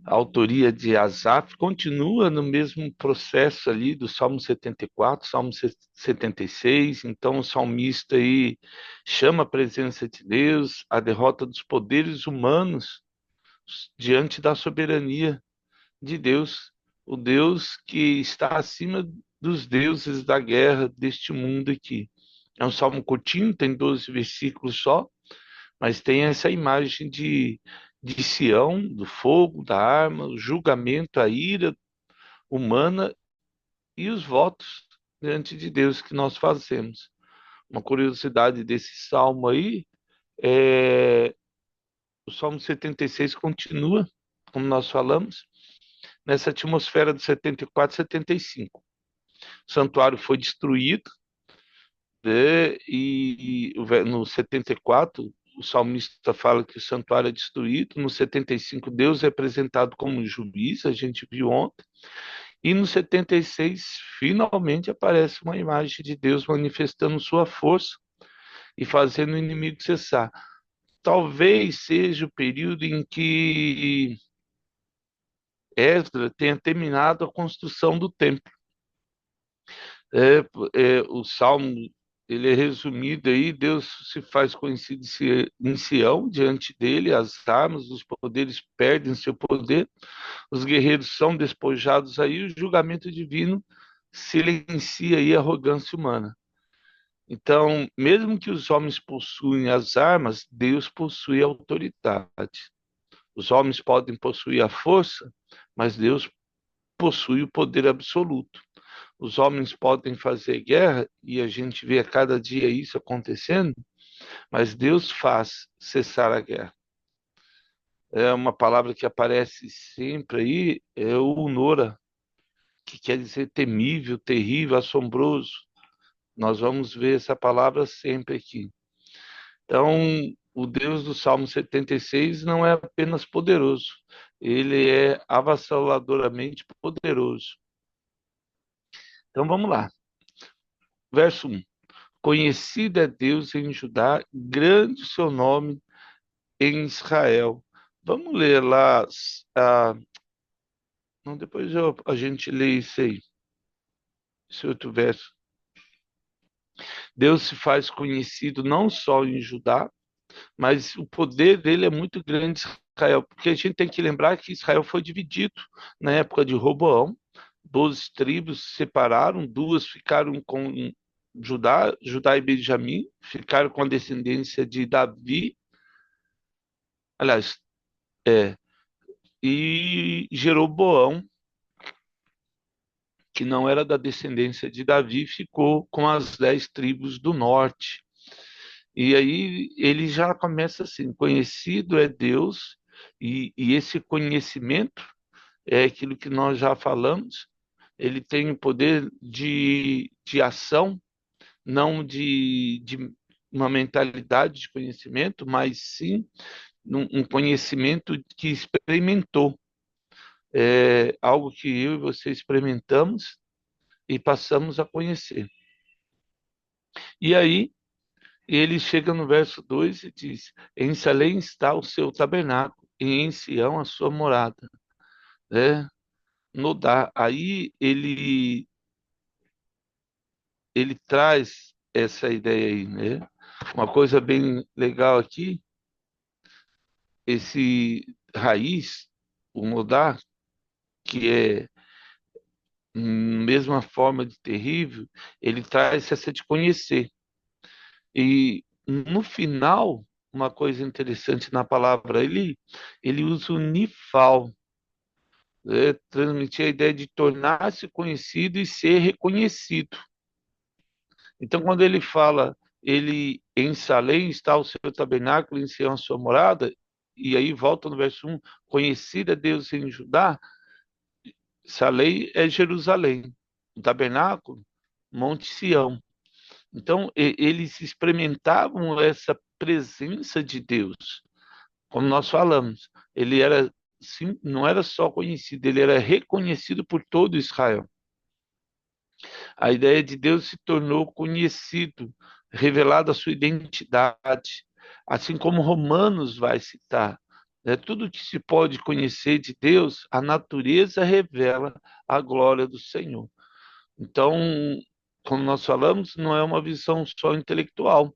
autoria de Asaf, continua no mesmo processo ali do Salmo 74, Salmo 76. Então, o salmista aí chama a presença de Deus, a derrota dos poderes humanos diante da soberania de Deus, o Deus que está acima dos deuses da guerra deste mundo aqui. É um salmo curtinho, tem 12 versículos só, mas tem essa imagem de Sião, do fogo, da arma, o julgamento, a ira humana e os votos diante de Deus que nós fazemos. Uma curiosidade desse salmo aí é o Salmo 76 continua, como nós falamos, nessa atmosfera do 74, 75. O santuário foi destruído, né, e no 74 o salmista fala que o santuário é destruído. No 75, Deus é apresentado como juiz, a gente viu ontem. E no 76, finalmente aparece uma imagem de Deus manifestando sua força e fazendo o inimigo cessar. Talvez seja o período em que Esdras tenha terminado a construção do templo. O Salmo, ele é resumido aí: Deus se faz conhecido em Sião, diante dele as armas, os poderes perdem seu poder, os guerreiros são despojados aí, o julgamento divino silencia aí a arrogância humana. Então, mesmo que os homens possuem as armas, Deus possui a autoridade. Os homens podem possuir a força, mas Deus possui o poder absoluto. Os homens podem fazer guerra, e a gente vê a cada dia isso acontecendo, mas Deus faz cessar a guerra. É uma palavra que aparece sempre aí, é o Nora, que quer dizer temível, terrível, assombroso. Nós vamos ver essa palavra sempre aqui. Então, o Deus do Salmo 76 não é apenas poderoso, ele é avassaladoramente poderoso. Então, vamos lá. Verso 1. Conhecido é Deus em Judá, grande o seu nome em Israel. Vamos ler lá. Não, depois a gente lê isso aí, esse outro verso. Deus se faz conhecido não só em Judá, mas o poder dele é muito grande em Israel, porque a gente tem que lembrar que Israel foi dividido na época de Roboão. 12 tribos se separaram, duas ficaram com Judá e Benjamim, ficaram com a descendência de Davi, aliás, é, e Jeroboão, que não era da descendência de Davi, ficou com as 10 tribos do norte. E aí ele já começa assim: conhecido é Deus, e esse conhecimento é aquilo que nós já falamos. Ele tem o poder de ação, não de uma mentalidade de conhecimento, mas sim um conhecimento que experimentou. É algo que eu e você experimentamos e passamos a conhecer. E aí ele chega no verso 2 e diz: em Salém está o seu tabernáculo, e em Sião a sua morada. Né? Nodá. Aí ele traz essa ideia aí, né? Uma coisa bem legal aqui, esse raiz, o Nodá, que é mesma forma de terrível, ele traz essa de conhecer. E no final, uma coisa interessante na palavra, ele usa o nifal, né? Transmitir a ideia de tornar-se conhecido e ser reconhecido. Então, quando ele fala, ele em Salém está o seu tabernáculo, em Sião a sua morada, e aí volta no verso 1, conhecida Deus em Judá, Salém é Jerusalém, o tabernáculo, Monte Sião. Então, eles experimentavam essa presença de Deus, como nós falamos. Ele era, sim, não era só conhecido, ele era reconhecido por todo Israel. A ideia de Deus se tornou conhecido, revelada a sua identidade, assim como Romanos vai citar. Tudo que se pode conhecer de Deus, a natureza revela a glória do Senhor. Então, como nós falamos, não é uma visão só intelectual,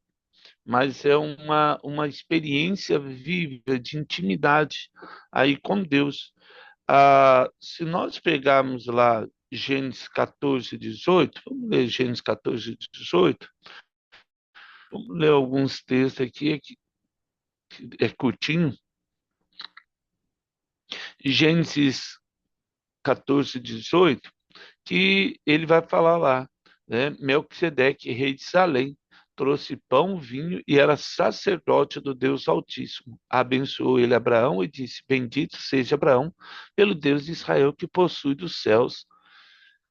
mas é uma experiência viva de intimidade aí com Deus. Se nós pegarmos lá Gênesis 14, 18, vamos ler Gênesis 14, 18, vamos ler alguns textos aqui, que é curtinho. Gênesis 14, 18, que ele vai falar lá, né? Melquisedeque, rei de Salém, trouxe pão, vinho e era sacerdote do Deus Altíssimo. Abençoou ele Abraão e disse: Bendito seja Abraão pelo Deus de Israel que possui dos céus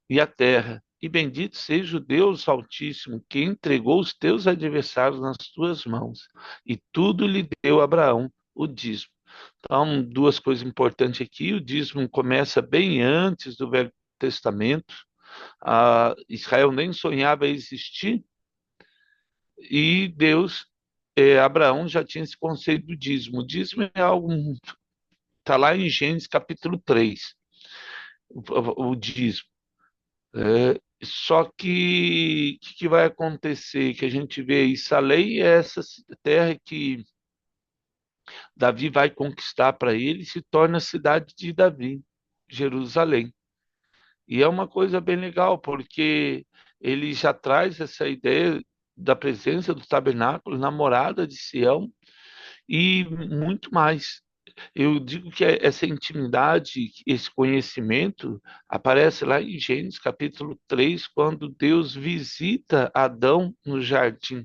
e a terra. E bendito seja o Deus Altíssimo que entregou os teus adversários nas tuas mãos. E tudo lhe deu a Abraão o dízimo. Então, duas coisas importantes aqui. O dízimo começa bem antes do Velho Testamento. Israel nem sonhava existir, e Deus, Abraão já tinha esse conceito do dízimo. O dízimo é algo, está lá em Gênesis capítulo 3, o dízimo. Só que o que vai acontecer? Que a gente vê isso, a lei é essa terra que Davi vai conquistar para ele e se torna a cidade de Davi, Jerusalém. E é uma coisa bem legal, porque ele já traz essa ideia da presença do tabernáculo, namorada de Sião e muito mais. Eu digo que essa intimidade, esse conhecimento, aparece lá em Gênesis capítulo 3, quando Deus visita Adão no jardim.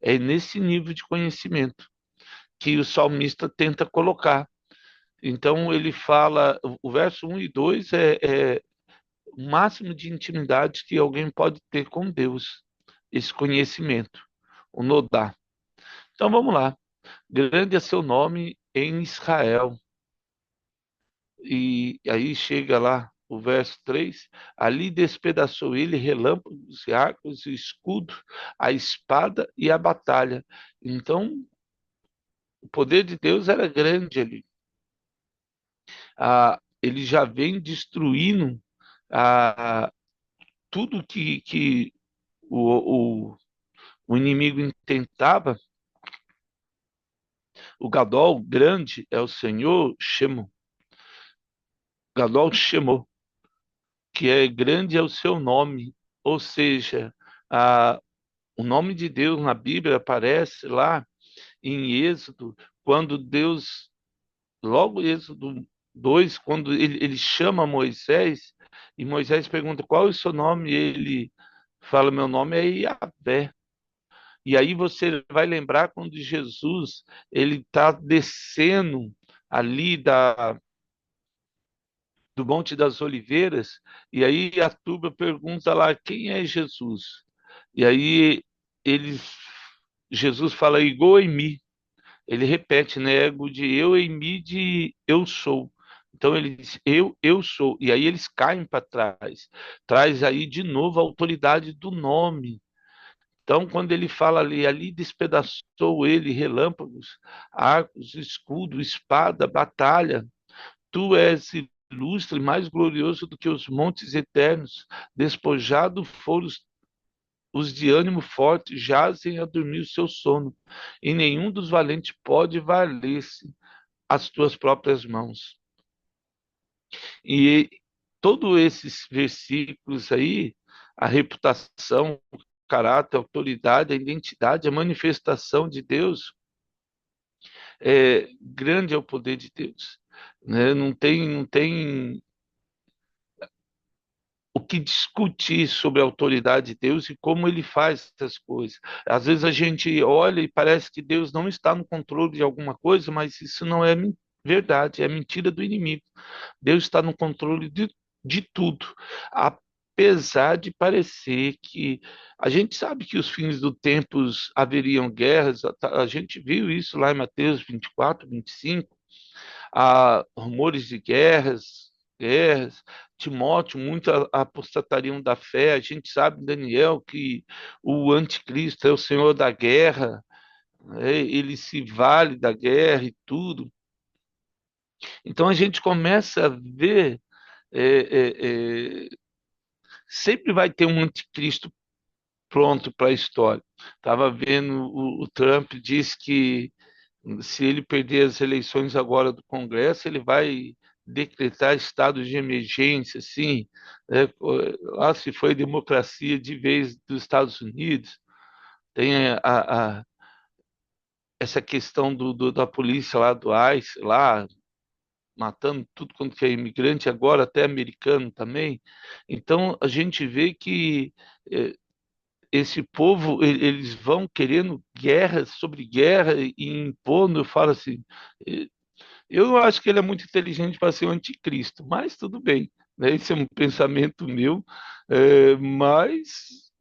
É nesse nível de conhecimento que o salmista tenta colocar. Então ele fala, o verso 1 e 2 é o máximo de intimidade que alguém pode ter com Deus, esse conhecimento, o Nodá. Então vamos lá. Grande é seu nome em Israel. E aí chega lá o verso 3: ali despedaçou ele relâmpagos e arcos e escudo, a espada e a batalha. Então, o poder de Deus era grande ali. Ele já vem destruindo ah, tudo que o inimigo intentava. O Gadol grande é o Senhor Shemo. Gadol Shemo, que é grande é o seu nome. Ou seja, a, o nome de Deus na Bíblia aparece lá em Êxodo, quando Deus, logo em Êxodo 2, quando ele chama Moisés, e Moisés pergunta qual é o seu nome, e ele fala: meu nome é Yahvé. E aí você vai lembrar quando Jesus ele está descendo ali do Monte das Oliveiras, e aí a turba pergunta lá quem é Jesus. E aí eles, Jesus fala igual em mim. Ele repete, né? Ego de eu em mim de eu sou. Então ele diz eu sou. E aí eles caem para trás. Traz aí de novo a autoridade do nome. Então, quando ele fala ali despedaçou ele relâmpagos, arcos, escudo, espada, batalha. Tu és ilustre, mais glorioso do que os montes eternos. Despojado foram os de ânimo forte, jazem a dormir o seu sono, e nenhum dos valentes pode valer-se as tuas próprias mãos. E todos esses versículos aí, a reputação, o caráter, a autoridade, a identidade, a manifestação de Deus, grande é o poder de Deus. Né? Não tem o que discutir sobre a autoridade de Deus e como ele faz essas coisas. Às vezes a gente olha e parece que Deus não está no controle de alguma coisa, mas isso não é verdade, é mentira do inimigo. Deus está no controle de tudo. Apesar de parecer que a gente sabe que os fins do tempos haveriam guerras, a gente viu isso lá em Mateus 24, 25, há rumores de guerras. Timóteo, muito apostatariam da fé. A gente sabe, Daniel, que o anticristo é o senhor da guerra, né? Ele se vale da guerra e tudo. Então a gente começa a ver, sempre vai ter um anticristo pronto para a história. Estava vendo o Trump diz que se ele perder as eleições agora do Congresso, ele vai decretar estado de emergência, assim, né? Lá se foi democracia de vez dos Estados Unidos, tem essa questão da polícia lá do ICE, lá matando tudo quanto que é imigrante, agora até americano também. Então a gente vê que esse povo, eles vão querendo guerra sobre guerra e impondo, eu falo assim, eh, eu não acho que ele é muito inteligente para ser um anticristo, mas tudo bem, né? Esse é um pensamento meu, mas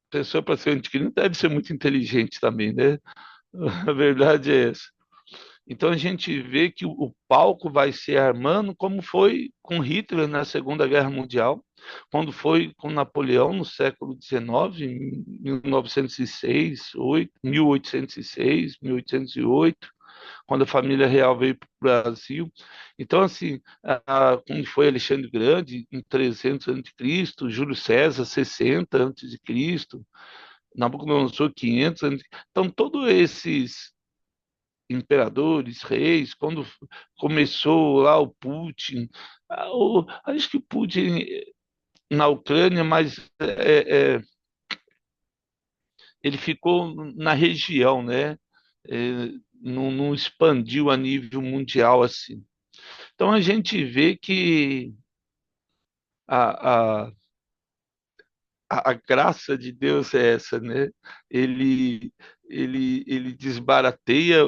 a pessoa para ser anticristo deve ser muito inteligente também, né? A verdade é essa. Então a gente vê que o palco vai se armando como foi com Hitler na Segunda Guerra Mundial, quando foi com Napoleão no século XIX, em 1906, 1806, 1808, quando a família real veio para o Brasil. Então, assim, como foi Alexandre Grande em 300 a.C., Júlio César 60 a.C., Nabucodonosor 500 a.C. Então, todos esses imperadores, reis, quando começou lá o Putin, acho que o Putin na Ucrânia, mas ele ficou na região, né? Não expandiu a nível mundial assim. Então a gente vê que a, a, a graça de Deus é essa, né? Ele, ele desbarateia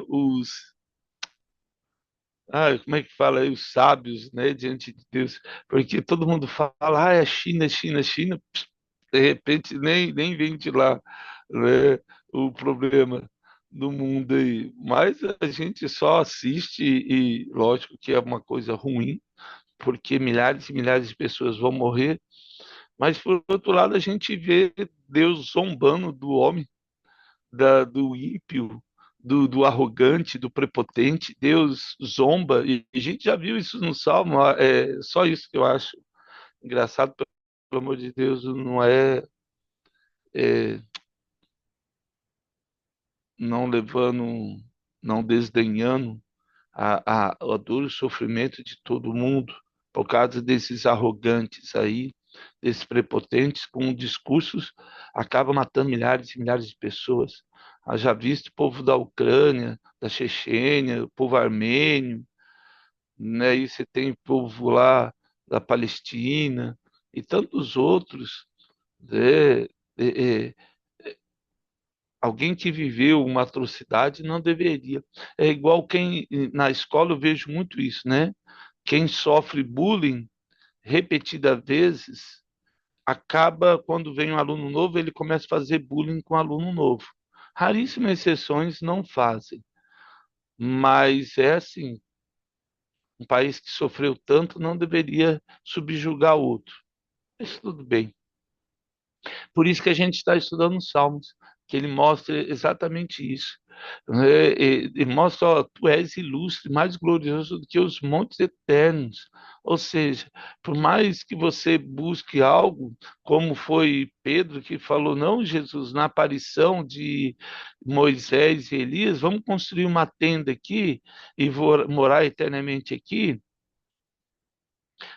como é que fala aí, os sábios, né, diante de Deus, porque todo mundo fala, é China, China, China, de repente nem vem de lá, né, o problema do mundo aí, mas a gente só assiste e lógico que é uma coisa ruim, porque milhares e milhares de pessoas vão morrer, mas por outro lado a gente vê Deus zombando do homem, do ímpio, do arrogante, do prepotente. Deus zomba, e a gente já viu isso no Salmo, é só isso que eu acho engraçado, pelo amor de Deus, não é não levando, não desdenhando a dor e o sofrimento de todo mundo por causa desses arrogantes aí, desses prepotentes com discursos, acaba matando milhares e milhares de pessoas. Haja visto o povo da Ucrânia, da Chechênia, o povo armênio, né? E você tem o povo lá da Palestina e tantos outros, né? É, é, Alguém que viveu uma atrocidade não deveria. É igual quem, na escola eu vejo muito isso, né? Quem sofre bullying repetidas vezes, acaba, quando vem um aluno novo, ele começa a fazer bullying com um aluno novo. Raríssimas exceções não fazem, mas é assim, um país que sofreu tanto não deveria subjugar outro. Mas tudo bem. Por isso que a gente está estudando os Salmos, que ele mostra exatamente isso. Né? E mostra, ó, tu és ilustre, mais glorioso do que os montes eternos. Ou seja, por mais que você busque algo, como foi Pedro que falou, não, Jesus, na aparição de Moisés e Elias, vamos construir uma tenda aqui e vou morar eternamente aqui,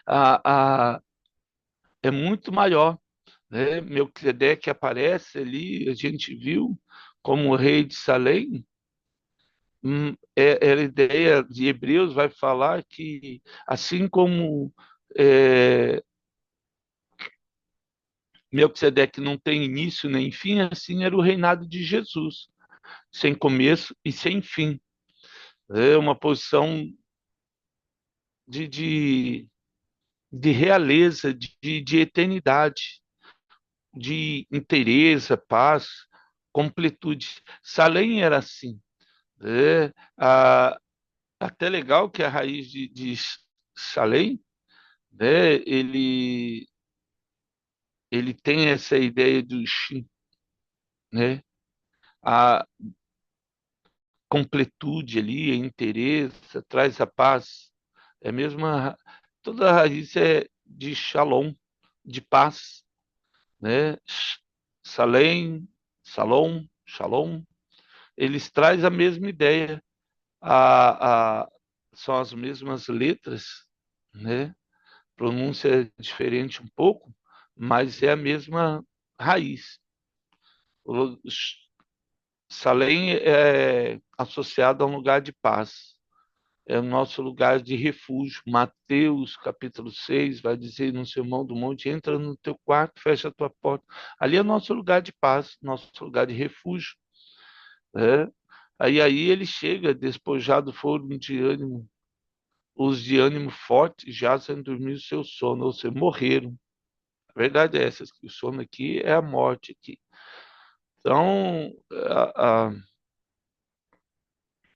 a, a, é muito maior, né? Melquisedeque aparece ali, a gente viu como o rei de Salém. A ideia de Hebreus vai falar que assim como é, Melquisedeque não tem início nem fim, assim era o reinado de Jesus, sem começo e sem fim. É uma posição de, de, de realeza, de eternidade, de inteireza, paz, completude. Salém era assim. É, a, até legal que a raiz de Salem, né, ele tem essa ideia do Shin, né? A, completude ali, a inteireza, traz a paz. É a mesma, toda a raiz é de shalom, de paz, né? Salem, Salom, Shalom, eles trazem a mesma ideia, a, a, são as mesmas letras, né? Pronúncia é diferente um pouco, mas é a mesma raiz. O Salem é associado a um lugar de paz, é o nosso lugar de refúgio. Mateus, capítulo 6 vai dizer no Sermão do Monte: entra no teu quarto, fecha a tua porta. Ali é nosso lugar de paz, nosso lugar de refúgio, né? Aí ele chega, despojado foram de ânimo, os de ânimo forte já sem dormir o seu sono, ou seja, morreram. A verdade é essa, que o sono aqui é a morte aqui. Então,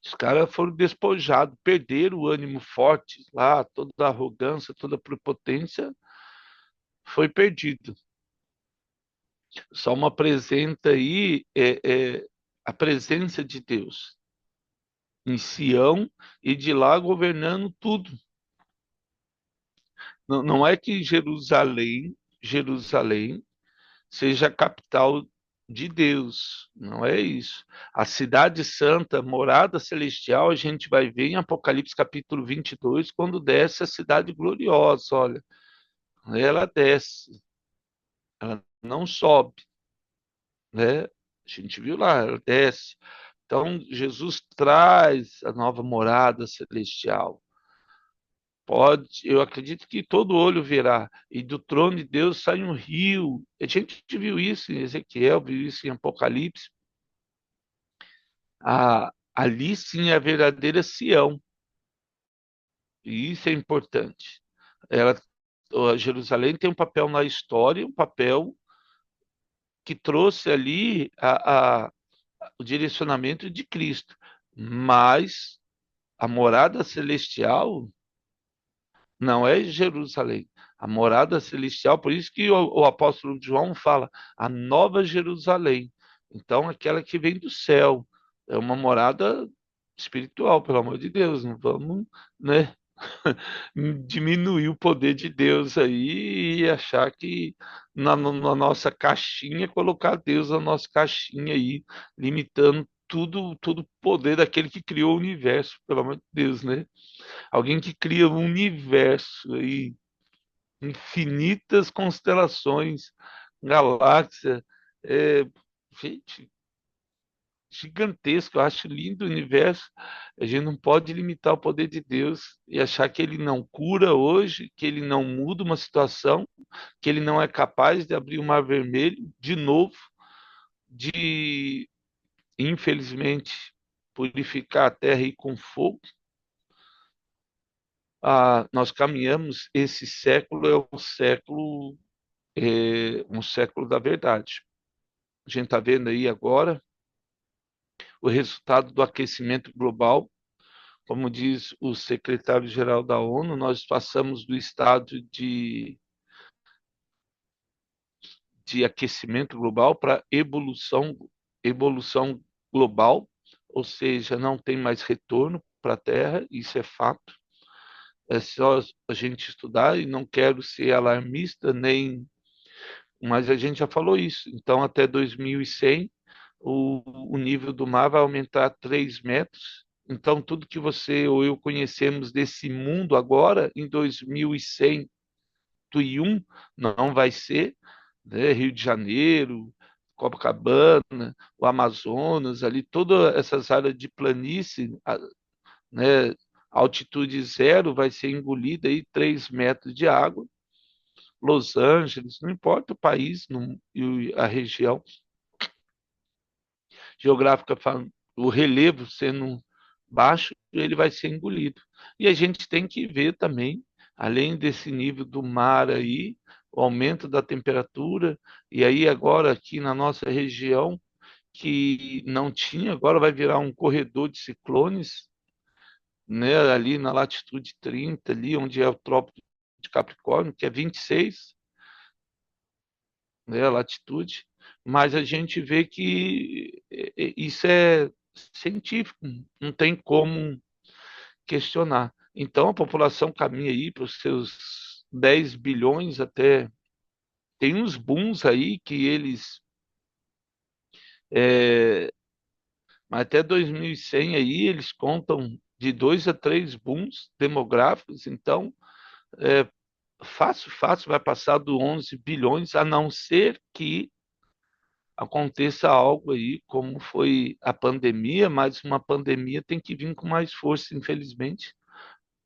os caras foram despojados, perderam o ânimo forte lá, toda a arrogância, toda a prepotência foi perdido. Só uma apresenta aí a presença de Deus em Sião e de lá governando tudo. Não, não é que Jerusalém seja a capital de Deus, não é isso. A cidade santa, morada celestial, a gente vai ver em Apocalipse capítulo 22, quando desce a cidade gloriosa, olha, ela desce, ela não sobe, né? A gente viu lá, ela desce. Então, Jesus traz a nova morada celestial. Pode, eu acredito que todo olho verá, e do trono de Deus sai um rio. A gente viu isso em Ezequiel, viu isso em Apocalipse. Ali sim é a verdadeira Sião, e isso é importante. Ela, Jerusalém tem um papel na história, um papel que trouxe ali o direcionamento de Cristo, mas a morada celestial não é Jerusalém. A morada celestial, por isso que o apóstolo João fala, a nova Jerusalém. Então, aquela que vem do céu. É uma morada espiritual, pelo amor de Deus. Não vamos, né, diminuir o poder de Deus aí e achar que na nossa caixinha, colocar Deus na nossa caixinha aí, limitando tudo o poder daquele que criou o universo, pelo amor de Deus, né? Alguém que cria um universo aí, infinitas constelações, galáxias, gente, gigantesco. Eu acho lindo o universo. A gente não pode limitar o poder de Deus e achar que ele não cura hoje, que ele não muda uma situação, que ele não é capaz de abrir o mar vermelho de novo, de, infelizmente, purificar a terra aí com fogo. Nós caminhamos, esse século é o século, um século da verdade. A gente está vendo aí agora o resultado do aquecimento global. Como diz o secretário-geral da ONU, nós passamos do estado de aquecimento global para evolução global, ou seja, não tem mais retorno para a Terra, isso é fato. É só a gente estudar e não quero ser alarmista nem, mas a gente já falou isso. Então, até 2100, o nível do mar vai aumentar 3 metros. Então, tudo que você ou eu conhecemos desse mundo agora, em 2100 não vai ser, né? Rio de Janeiro, Copacabana, o Amazonas, ali, todas essas áreas de planície, né? Altitude zero vai ser engolida aí 3 metros de água. Los Angeles, não importa o país e a região geográfica, o relevo sendo baixo, ele vai ser engolido. E a gente tem que ver também, além desse nível do mar aí, o aumento da temperatura, e aí agora aqui na nossa região, que não tinha, agora vai virar um corredor de ciclones, né, ali na latitude 30, ali onde é o Trópico de Capricórnio, que é 26, né, a latitude, mas a gente vê que isso é científico, não tem como questionar. Então, a população caminha aí para os seus 10 bilhões até. Tem uns booms aí que eles. é, Até 2100 aí eles contam de 2 a 3 booms demográficos. Então, é, fácil, fácil vai passar do 11 bilhões, a não ser que aconteça algo aí, como foi a pandemia, mas uma pandemia tem que vir com mais força, infelizmente.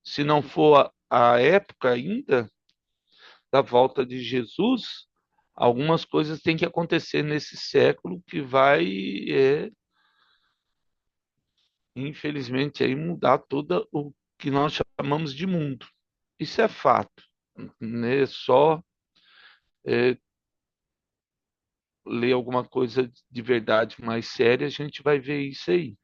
Se não for a época ainda da volta de Jesus, algumas coisas têm que acontecer nesse século que vai, infelizmente, aí mudar todo o que nós chamamos de mundo. Isso é fato, né? Só é, ler alguma coisa de verdade mais séria, a gente vai ver isso aí.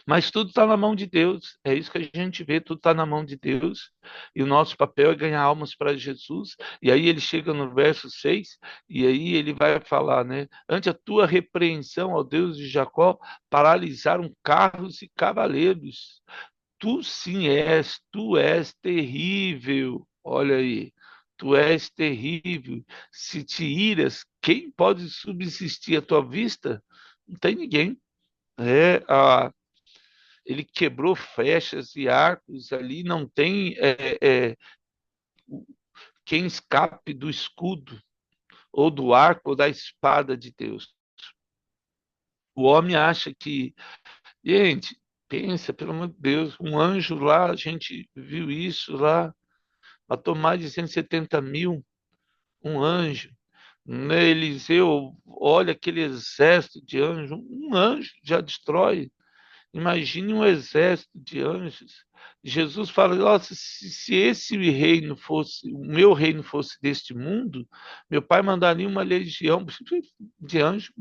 Mas tudo está na mão de Deus, é isso que a gente vê, tudo está na mão de Deus, e o nosso papel é ganhar almas para Jesus. E aí ele chega no verso 6 e aí ele vai falar, né? Ante a tua repreensão, ó Deus de Jacó, paralisaram carros e cavaleiros. Tu és terrível, olha aí, tu és terrível. Se te iras, quem pode subsistir à tua vista? Não tem ninguém. É, ele quebrou flechas e arcos ali, não tem quem escape do escudo, ou do arco, ou da espada de Deus. O homem acha que, gente, pensa, pelo amor de Deus, um anjo lá, a gente viu isso lá, matou mais de 170 mil, um anjo. Né? Eliseu, olha aquele exército de anjos, um anjo já destrói. Imagine um exército de anjos. Jesus fala: nossa, se esse reino fosse, o meu reino fosse deste mundo, meu pai mandaria uma legião de anjos,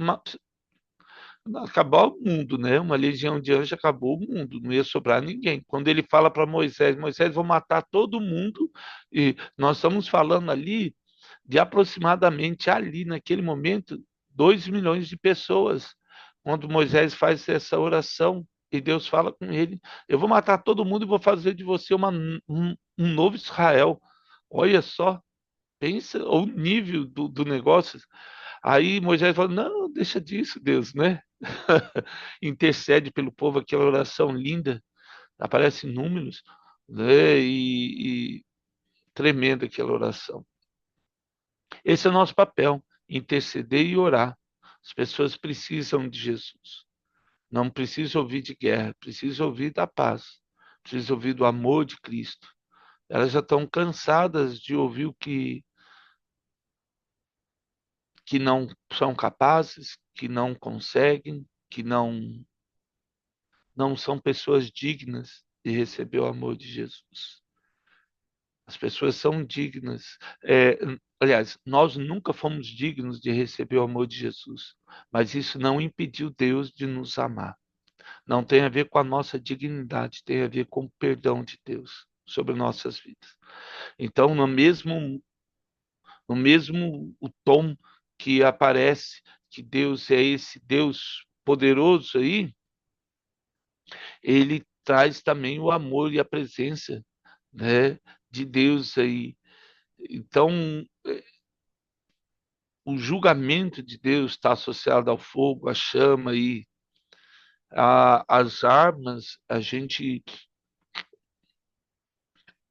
acabar o mundo, né? Uma legião de anjos acabou o mundo, não ia sobrar ninguém. Quando ele fala para Moisés: Moisés, vou matar todo mundo, e nós estamos falando ali de aproximadamente ali, naquele momento, 2 milhões de pessoas. Quando Moisés faz essa oração e Deus fala com ele: eu vou matar todo mundo e vou fazer de você um novo Israel. Olha só, pensa o nível do negócio. Aí Moisés fala: não, deixa disso, Deus, né? Intercede pelo povo, aquela oração linda, aparece números, né? E tremenda aquela oração. Esse é o nosso papel, interceder e orar. As pessoas precisam de Jesus. Não precisam ouvir de guerra, precisam ouvir da paz, precisam ouvir do amor de Cristo. Elas já estão cansadas de ouvir o que não são capazes, que não conseguem, que não são pessoas dignas de receber o amor de Jesus. As pessoas são dignas. Aliás, nós nunca fomos dignos de receber o amor de Jesus, mas isso não impediu Deus de nos amar. Não tem a ver com a nossa dignidade, tem a ver com o perdão de Deus sobre nossas vidas. Então, no mesmo o tom que aparece que Deus é esse Deus poderoso aí, ele traz também o amor e a presença, né, de Deus aí. Então, o julgamento de Deus está associado ao fogo, à chama e às armas. A gente,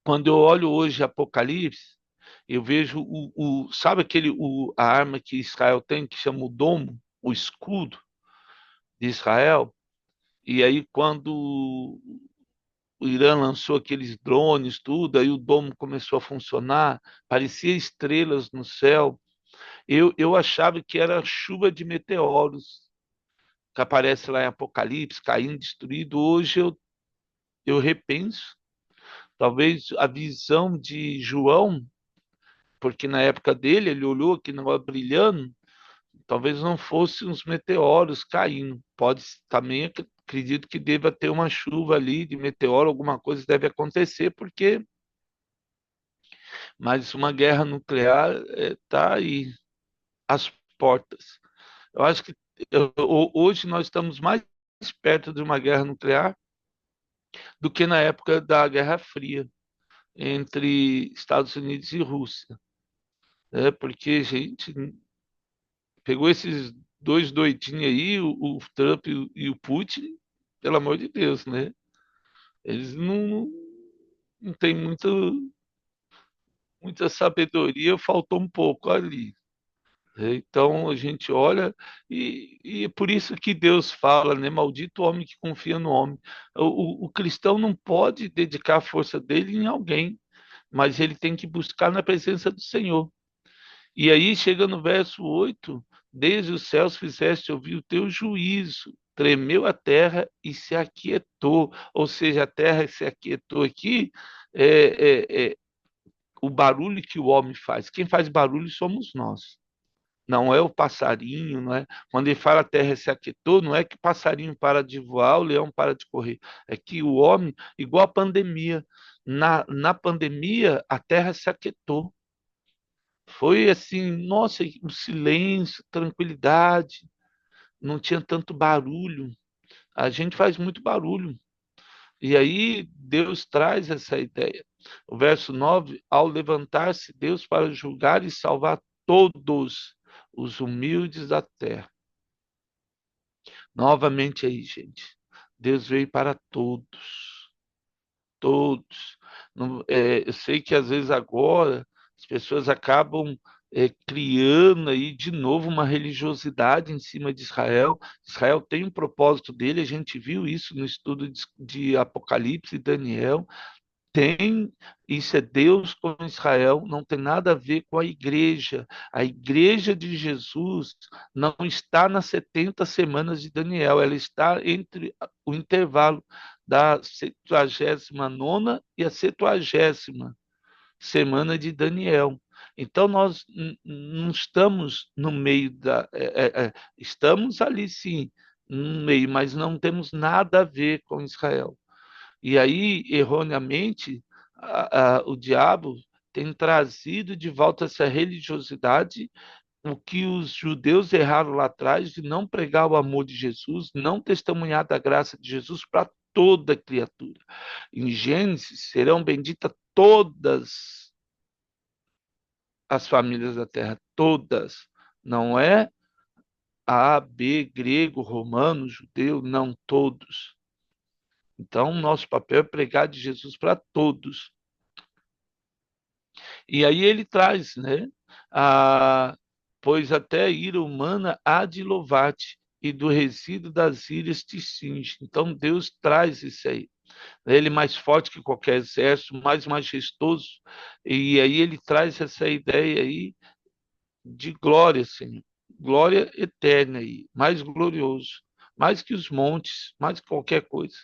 quando eu olho hoje Apocalipse, eu vejo sabe a arma que Israel tem que chama o domo, o escudo de Israel. E aí quando o Irã lançou aqueles drones, tudo, aí o domo começou a funcionar, parecia estrelas no céu. Eu achava que era chuva de meteoros que aparece lá em Apocalipse, caindo, destruído. Hoje eu repenso, talvez a visão de João, porque na época dele ele olhou aquele negócio brilhando, talvez não fossem uns meteoros caindo. Pode também acredito que deva ter uma chuva ali de meteoro, alguma coisa deve acontecer, porque mas uma guerra nuclear está aí às portas. Eu acho que hoje nós estamos mais perto de uma guerra nuclear do que na época da Guerra Fria entre Estados Unidos e Rússia, né? Porque, gente, pegou esses dois doidinhos aí, o Trump e o Putin, pelo amor de Deus, né? Eles não têm muita sabedoria, faltou um pouco ali. Então a gente olha e é por isso que Deus fala, né? Maldito o homem que confia no homem. O cristão não pode dedicar a força dele em alguém, mas ele tem que buscar na presença do Senhor. E aí chega no verso 8: desde os céus fizeste ouvir o teu juízo, tremeu a terra e se aquietou. Ou seja, a terra se aquietou aqui, é o barulho que o homem faz. Quem faz barulho somos nós. Não é o passarinho, não é? Quando ele fala a terra se aquietou, não é que o passarinho para de voar, o leão para de correr. É que o homem, igual a pandemia, na pandemia a terra se aquietou. Foi assim, nossa, um silêncio, tranquilidade, não tinha tanto barulho. A gente faz muito barulho. E aí Deus traz essa ideia. O verso 9: ao levantar-se Deus para julgar e salvar todos os humildes da terra. Novamente aí, gente. Deus veio para todos, todos. Eu sei que às vezes agora as pessoas acabam criando aí de novo uma religiosidade em cima de Israel. Israel tem um propósito dele, a gente viu isso no estudo de Apocalipse e Daniel. Tem, isso é Deus com Israel, não tem nada a ver com a igreja. A igreja de Jesus não está nas 70 semanas de Daniel, ela está entre o intervalo da 79ª e a 70ª semana de Daniel. Então nós não estamos no meio estamos ali sim, no meio, mas não temos nada a ver com Israel. E aí, erroneamente, o diabo tem trazido de volta essa religiosidade, o que os judeus erraram lá atrás de não pregar o amor de Jesus, não testemunhar da graça de Jesus para toda criatura. Em Gênesis serão benditas todas as famílias da terra, todas. Não é A, B, grego, romano, judeu, não todos. Então, nosso papel é pregar de Jesus para todos. E aí ele traz, né? Ah, pois até a ira humana há de louvar-te, e do resíduo das ilhas te cinge. Então Deus traz isso aí. Ele é mais forte que qualquer exército, mais majestoso. E aí ele traz essa ideia aí de glória, Senhor. Glória eterna aí, mais glorioso, mais que os montes, mais que qualquer coisa.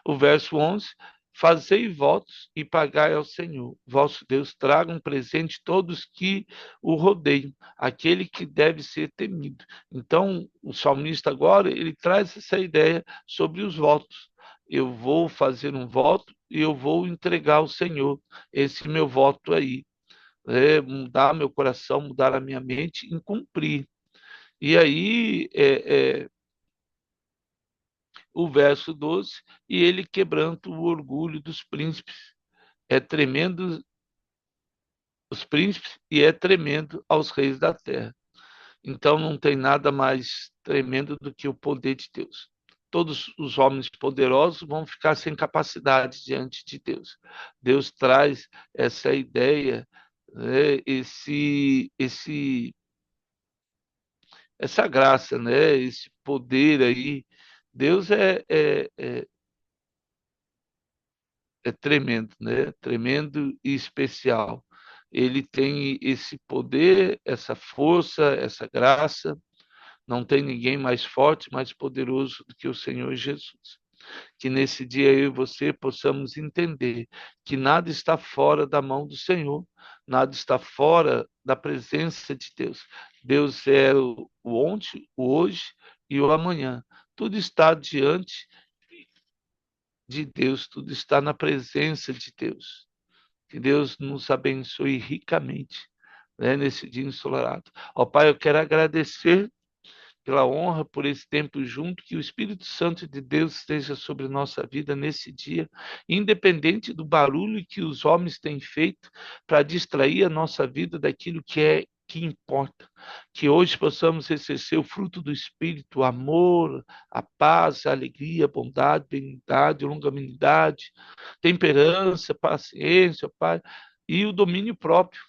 O verso 11: fazei votos e pagai ao Senhor, vosso Deus, traga um presente todos que o rodeiam, aquele que deve ser temido. Então, o salmista agora, ele traz essa ideia sobre os votos. Eu vou fazer um voto e eu vou entregar ao Senhor esse meu voto aí. Mudar meu coração, mudar a minha mente em cumprir. E aí, o verso 12: e ele quebranta o orgulho dos príncipes. É tremendo os príncipes e é tremendo aos reis da terra. Então não tem nada mais tremendo do que o poder de Deus. Todos os homens poderosos vão ficar sem capacidade diante de Deus. Deus traz essa ideia, né, essa graça, né, esse poder aí. Deus é tremendo, né? Tremendo e especial. Ele tem esse poder, essa força, essa graça. Não tem ninguém mais forte, mais poderoso do que o Senhor Jesus. Que nesse dia eu e você possamos entender que nada está fora da mão do Senhor, nada está fora da presença de Deus. Deus é o ontem, o hoje e o amanhã. Tudo está diante de Deus, tudo está na presença de Deus. Que Deus nos abençoe ricamente, né, nesse dia ensolarado. Ó Pai, eu quero agradecer pela honra, por esse tempo junto, que o Espírito Santo de Deus esteja sobre nossa vida nesse dia, independente do barulho que os homens têm feito para distrair a nossa vida daquilo que importa, que hoje possamos exercer o fruto do Espírito, o amor, a paz, a alegria, a bondade, benignidade, longanimidade, temperança, paciência, Pai, e o domínio próprio,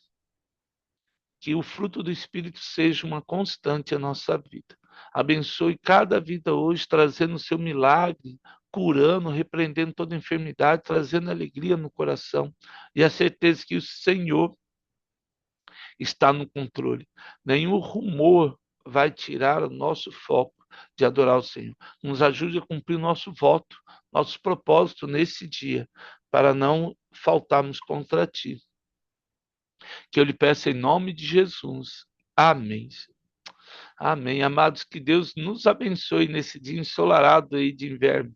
que o fruto do Espírito seja uma constante à nossa vida. Abençoe cada vida hoje, trazendo o seu milagre, curando, repreendendo toda enfermidade, trazendo alegria no coração e a certeza que o Senhor está no controle. Nenhum rumor vai tirar o nosso foco de adorar o Senhor. Nos ajude a cumprir nosso voto, nosso propósito nesse dia, para não faltarmos contra ti. Que eu lhe peço em nome de Jesus. Amém. Amém. Amados, que Deus nos abençoe nesse dia ensolarado aí de inverno.